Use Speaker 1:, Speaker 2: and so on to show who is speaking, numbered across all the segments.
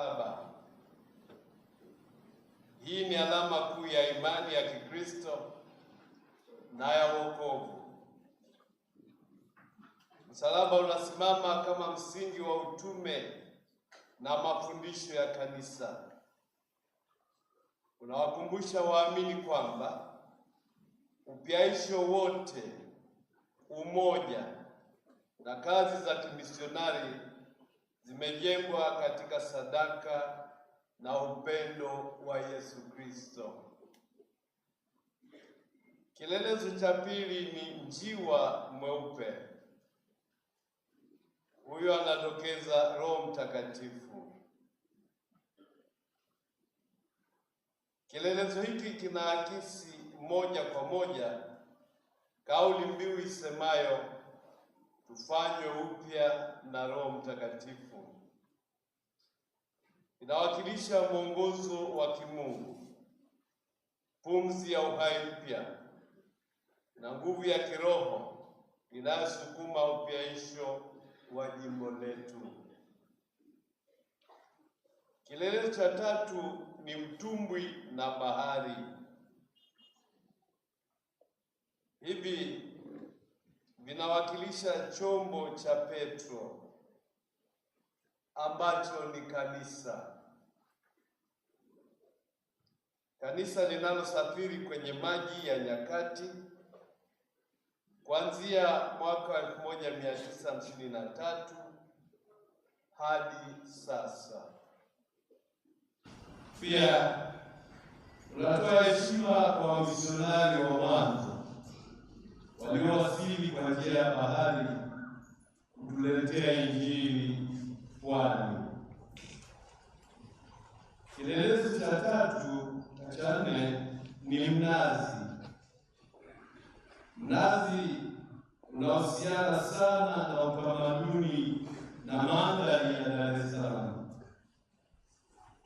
Speaker 1: msalaba. Hii ni alama kuu ya imani ya Kikristo na ya wokovu. Msalaba unasimama kama msingi wa utume na mafundisho ya kanisa. Unawakumbusha waamini kwamba upyaisho wote, umoja na kazi za kimisionari zimejengwa katika sadaka na upendo wa Yesu Kristo. Kielelezo cha pili ni njiwa mweupe. Huyo anadokeza Roho Mtakatifu. Kielelezo hiki kinaakisi moja kwa moja kauli mbiu isemayo tufanywe upya na Roho Mtakatifu. Inawakilisha mwongozo wa kimungu, pumzi ya uhai mpya na nguvu ya kiroho inayosukuma upyaisho wa jimbo letu. Kielelezo cha tatu ni mtumbwi na bahari. Hivi vinawakilisha chombo cha Petro ambacho ni kanisa. Kanisa linalosafiri kwenye maji ya nyakati kuanzia mwaka 1953 hadi sasa.
Speaker 2: Pia tunatoa heshima kwa wamisionari wa mwanzo waliowasili kwa njia ya bahari kutuletea Injili pwani. Kielelezo cha tatu na cha nne ni mnazi. Mnazi unahusiana sana na utamaduni na mandhari ya Dar es Salaam.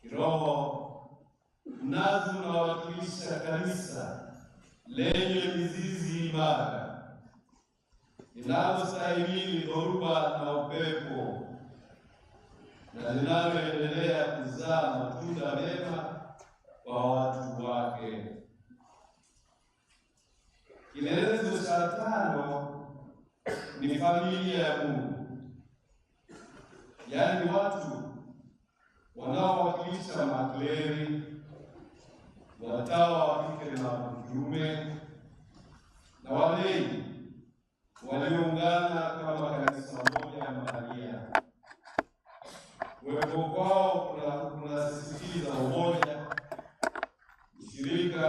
Speaker 2: Kiroho, mnazi unawakilisha kanisa lenye mizizi imara linalostahimili dhoruba na upepo na linaloendelea kuzaa matunda mema kwa watu wake. Kielelezo cha tano ni familia ya Mungu, yaani watu wanaowakilisha makleri, watawa wa kike na wa kiume na walei walioungana kama kanisa moja mahalia. Uwepo kwao kunasisitiza umoja, ushirika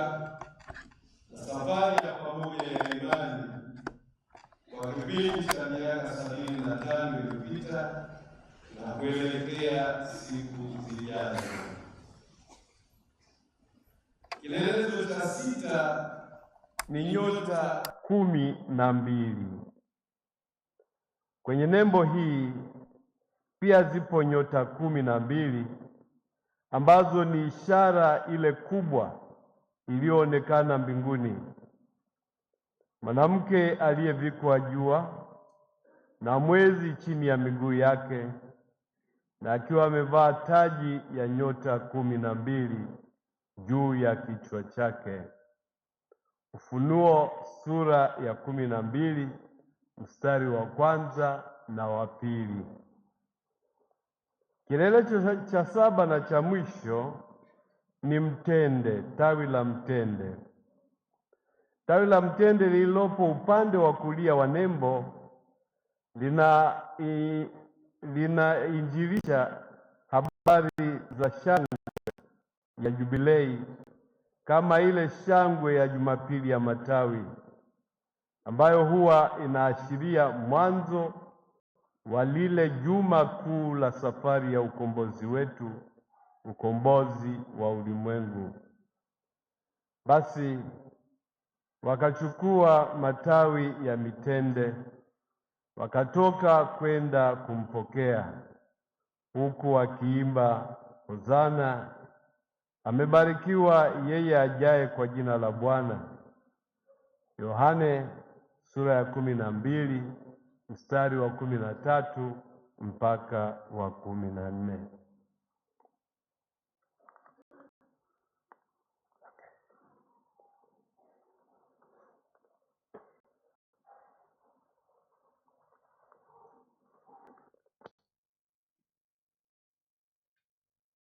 Speaker 2: na safari ya pamoja ya imani kwa kipindi cha miaka 75 iliyopita na kuelekea siku zijazo. Kielelezo cha sita
Speaker 3: ni nyota 12. Kwenye nembo hii pia zipo nyota 12 ambazo ni ishara ile kubwa iliyoonekana mbinguni, mwanamke aliyevikwa jua na mwezi chini ya miguu yake na akiwa amevaa taji ya nyota 12 juu ya kichwa chake. Ufunuo sura ya 12 mstari wa 1 na wa 2. Kielelezo cha 7 na cha mwisho ni mtende, tawi la mtende. Tawi la mtende lililopo upande wa kulia wa nembo linainjilisha habari za shangwe ya Jubilei kama ile shangwe ya Jumapili ya Matawi ambayo huwa inaashiria mwanzo wa lile juma kuu la safari ya ukombozi wetu, ukombozi wa ulimwengu. Basi wakachukua matawi ya mitende wakatoka kwenda kumpokea, huku wakiimba Hosana, amebarikiwa yeye ajaye kwa jina la Bwana. Yohane sura ya 12 mstari wa 13 mpaka wa 14.